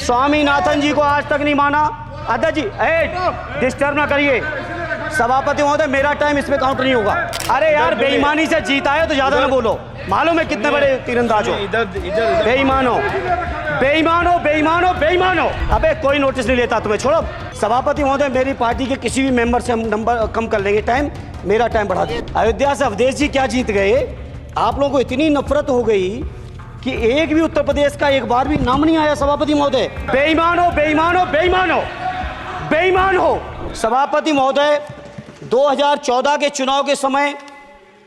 स्वामीनाथन जी को आज तक नहीं माना। अध्यक्ष जी डिस्टर्ब ना करिए। सभापति महोदय मेरा टाइम इसमें काउंट नहीं होगा। अरे यार बेईमानी से जीता है तो ज्यादा ना बोलो। मालूम है कितने बड़े तीरंदाज हो। बेईमान हो, बेईमान हो, बेईमान हो, बेईमान हो। अबे कोई नोटिस नहीं लेता तुम्हें, छोड़ो। सभापति महोदय मेरी पार्टी के किसी भी मेंबर से हम नंबर कम कर लेंगे टाइम, मेरा टाइम बढ़ा दे। अयोध्या से अवधेश जी क्या जीत गए? आप लोगों को इतनी नफरत हो गई कि एक भी उत्तर प्रदेश का एक बार भी नाम नहीं आया। सभापति महोदय बेईमान हो, बेईमान हो, बेईमान हो, बेईमान हो। सभापति महोदय 2014 के चुनाव के समय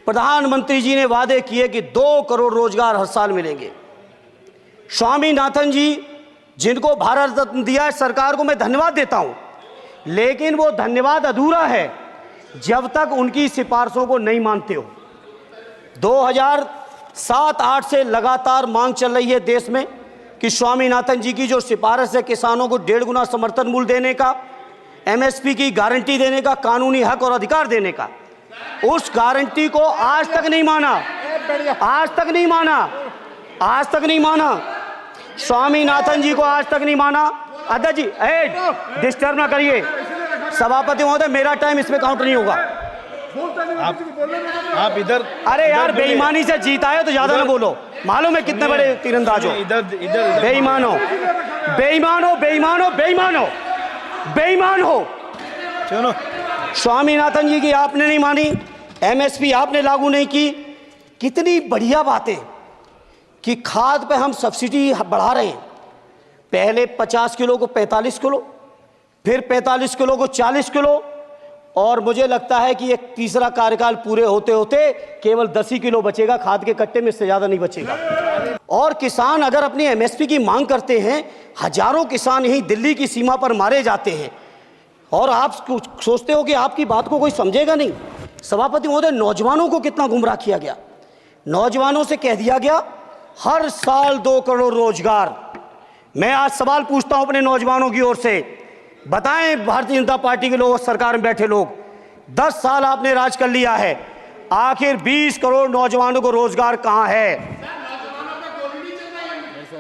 प्रधानमंत्री जी ने वादे किए कि 2 करोड़ रोजगार हर साल मिलेंगे। स्वामीनाथन जी जिनको भारत रत्न दिया है, सरकार को मैं धन्यवाद देता हूं, लेकिन वो धन्यवाद अधूरा है जब तक उनकी सिफारिशों को नहीं मानते हो। 2007-8 से लगातार मांग चल रही है देश में कि स्वामीनाथन जी की जो सिफारिश है किसानों को 1.5 गुना समर्थन मूल्य देने का, एमएसपी की गारंटी देने का, कानूनी हक और अधिकार देने का, उस गारंटी को आज तक नहीं माना। आज तक नहीं माना, आज तक नहीं माना। स्वामीनाथन जी को आज तक नहीं माना। अध्यक्ष जी डिस्टर्ब ना करिए। सभापति महोदय मेरा टाइम इसमें काउंट नहीं होगा। आप इधर। अरे यार बेईमानी से जीता है तो ज्यादा ना बोलो। मालूम है कितने बड़े तीरंदाज हो। बेईमान हो, बेईमान हो, बेईमान हो, बेईमान हो, बेईमान हो। चलो, स्वामीनाथन जी की आपने नहीं मानी, एमएसपी आपने लागू नहीं की। कितनी बढ़िया बातें कि खाद पे हम सब्सिडी बढ़ा रहे हैं। पहले 50 किलो को 45 किलो, फिर 45 किलो को 40 किलो, और मुझे लगता है कि एक तीसरा कार्यकाल पूरे होते होते केवल 10 ही किलो बचेगा खाद के कट्टे में, इससे ज़्यादा नहीं बचेगा। और किसान अगर अपनी एमएसपी की मांग करते हैं, हजारों किसान यहीं दिल्ली की सीमा पर मारे जाते हैं, और आप सोचते हो कि आपकी बात को कोई समझेगा नहीं। सभापति महोदय नौजवानों को कितना गुमराह किया गया। नौजवानों से कह दिया गया हर साल 2 करोड़ रोजगार। मैं आज सवाल पूछता हूं अपने नौजवानों की ओर से, बताएं भारतीय जनता पार्टी के लोग, सरकार में बैठे लोग, 10 साल आपने राज कर लिया है, आखिर 20 करोड़ नौजवानों को रोजगार कहां है?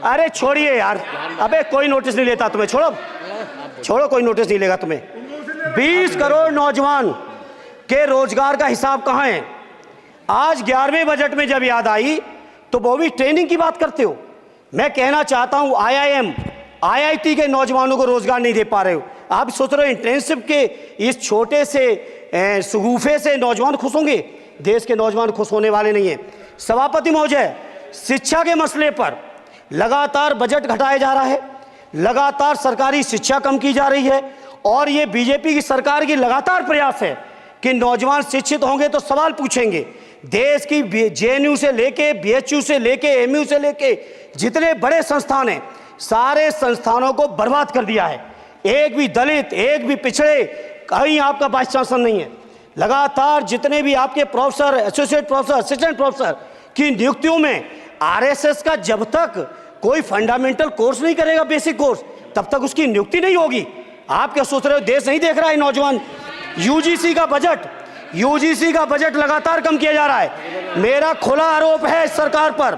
अरे छोड़िए यार, अबे कोई नोटिस नहीं लेता तुम्हें, छोड़ो छोड़ो, कोई नोटिस नहीं लेगा तुम्हें। 20 करोड़ नौजवान के रोजगार का हिसाब कहां है? आज 11वें बजट में जब याद आई तो वो भी ट्रेनिंग की बात करते हो। मैं कहना चाहता हूं आईआईएम, आईआईटी के नौजवानों को रोजगार नहीं दे पा रहे हो। आप सोच रहे हो इंटर्नशिप के इस छोटे से शगुफे से नौजवान खुश होंगे? देश के नौजवान खुश होने वाले नहीं है। सभापति महोदय शिक्षा के मसले पर लगातार बजट घटाया जा रहा है, लगातार सरकारी शिक्षा कम की जा रही है, और ये बीजेपी की सरकार की लगातार प्रयास है कि नौजवान शिक्षित होंगे तो सवाल पूछेंगे। देश की जेएनयू से लेके, बीएचयू से लेके, एमयू से लेके जितने बड़े संस्थान हैं, सारे संस्थानों को बर्बाद कर दिया है। एक भी दलित, एक भी पिछड़े, कहीं आपका वाइस चांसलर नहीं है। लगातार जितने भी आपके professor, associate professor, assistant professor की नियुक्तियों में आरएसएस का जब तक कोई फंडामेंटल कोर्स नहीं करेगा, बेसिक कोर्स, तब तक उसकी नियुक्ति नहीं होगी। आप क्या सोच रहे हो देश नहीं देख रहा है नौजवान? यूजीसी का बजट लगातार कम किया जा रहा है। मेरा खुला आरोप है इस सरकार पर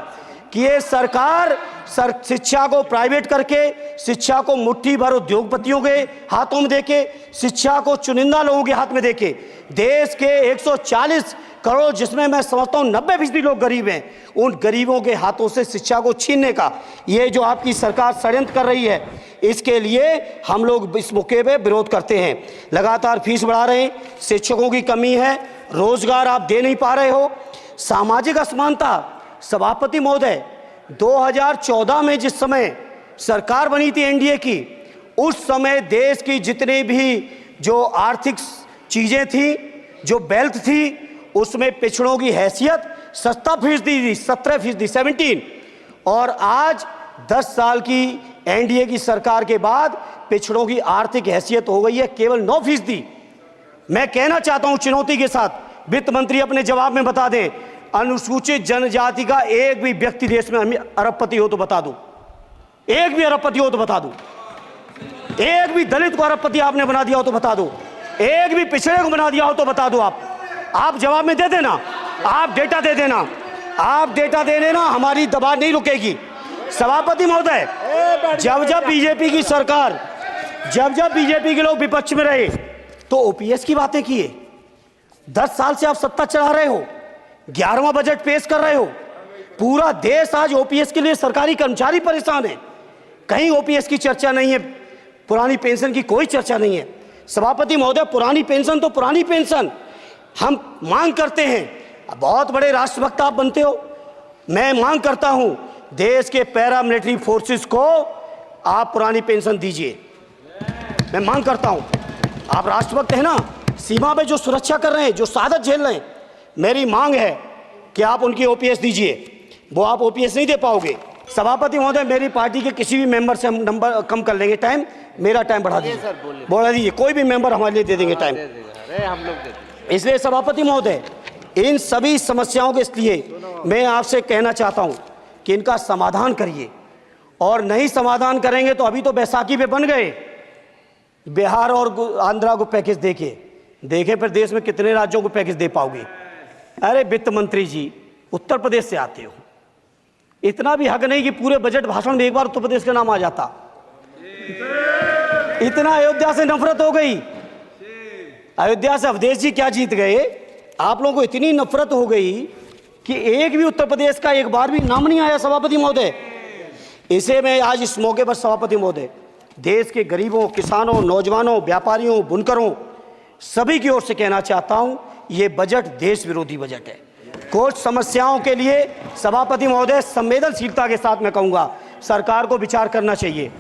कि ये सरकार शिक्षा को प्राइवेट करके, शिक्षा को मुट्ठी भर उद्योगपतियों के हाथों में देके, शिक्षा को चुनिंदा लोगों के हाथ में देके, देश के 140 करोड़, जिसमें मैं समझता हूँ 90% लोग गरीब हैं, उन गरीबों के हाथों से शिक्षा को छीनने का ये जो आपकी सरकार षड्यंत्र कर रही है, इसके लिए हम लोग इस मौके पे विरोध करते हैं। लगातार फीस बढ़ा रहे हैं, शिक्षकों की कमी है, रोजगार आप दे नहीं पा रहे हो, सामाजिक असमानता। सभापति महोदय 2014 में जिस समय सरकार बनी थी एनडीए की, उस समय देश की जितने भी जो आर्थिक चीज़ें थी, जो वेल्थ थी, उसमें पिछड़ों की हैसियत 17% थी, 17%, और आज 10 साल की एनडीए की सरकार के बाद पिछड़ों की आर्थिक हैसियत हो गई है केवल 9%। मैं कहना चाहता हूं चुनौती के साथ, वित्त मंत्री अपने जवाब में बता दें, अनुसूचित जनजाति का एक भी व्यक्ति देश में अरबपति हो तो बता दो, एक भी अरबपति हो तो बता दो, एक भी दलित को अरबपति आपने बना दिया हो तो बता दो, एक भी पिछड़े को बना दिया हो तो बता दो। आप जवाब में दे देना, आप डेटा दे देना, आप डेटा दे देना, हमारी दबाव नहीं रुकेगी। सभापति महोदय, जब बीजेपी की सरकार, जब बीजेपी के लोग विपक्ष में रहे तो ओपीएस की बातें किए। 10 साल से आप सत्ता चला रहे हो, 11वां बजट पेश कर रहे हो। पूरा देश आज ओपीएस के लिए, सरकारी कर्मचारी परेशान है। कहीं ओपीएस की चर्चा नहीं है, पुरानी पेंशन की कोई चर्चा नहीं है। सभापति महोदय, पुरानी पेंशन तो पुरानी पेंशन, हम मांग करते हैं। बहुत बड़े राष्ट्रभक्त आप बनते हो, मैं मांग करता हूं देश के पैरामिलिट्री फोर्सेस को आप पुरानी पेंशन दीजिए। मैं मांग करता हूं, आप राष्ट्रभक्त हैं ना, सीमा पे जो सुरक्षा कर रहे हैं, जो शहादत झेल रहे हैं, मेरी मांग है कि आप उनकी ओपीएस दीजिए। वो आप ओपीएस नहीं दे पाओगे। सभापति महोदय, मेरी पार्टी के किसी भी मेंबर से हम नंबर कम कर लेंगे, टाइम, मेरा टाइम बढ़ा दीजिए, बढ़ा दीजिए। कोई भी मेंबर हमारे लिए दे देंगे टाइम। हम लोग इसलिए सभापति महोदय, इन सभी समस्याओं के लिए मैं आपसे कहना चाहता हूं कि इनका समाधान करिए, और नहीं समाधान करेंगे तो अभी तो बैसाखी पे बन गए, बिहार और आंध्रा को पैकेज देखे फिर देश में कितने राज्यों को पैकेज दे पाओगे। अरे वित्त मंत्री जी, उत्तर प्रदेश से आते हो, इतना भी हक नहीं कि पूरे बजट भाषण में एक बार उत्तर प्रदेश का नाम आ जाता। इतना अयोध्या से नफरत हो गई, अयोध्या से अवधेश जी क्या जीत गए, आप लोगों को इतनी नफरत हो गई कि एक भी उत्तर प्रदेश का एक बार भी नाम नहीं आया। सभापति महोदय, इसे मैं आज इस मौके पर सभापति महोदय देश के गरीबों, किसानों, नौजवानों, व्यापारियों, बुनकरों सभी की ओर से कहना चाहता हूं, ये बजट देश विरोधी बजट है। कुछ समस्याओं के लिए सभापति महोदय संवेदनशीलता के साथ मैं कहूंगा सरकार को विचार करना चाहिए।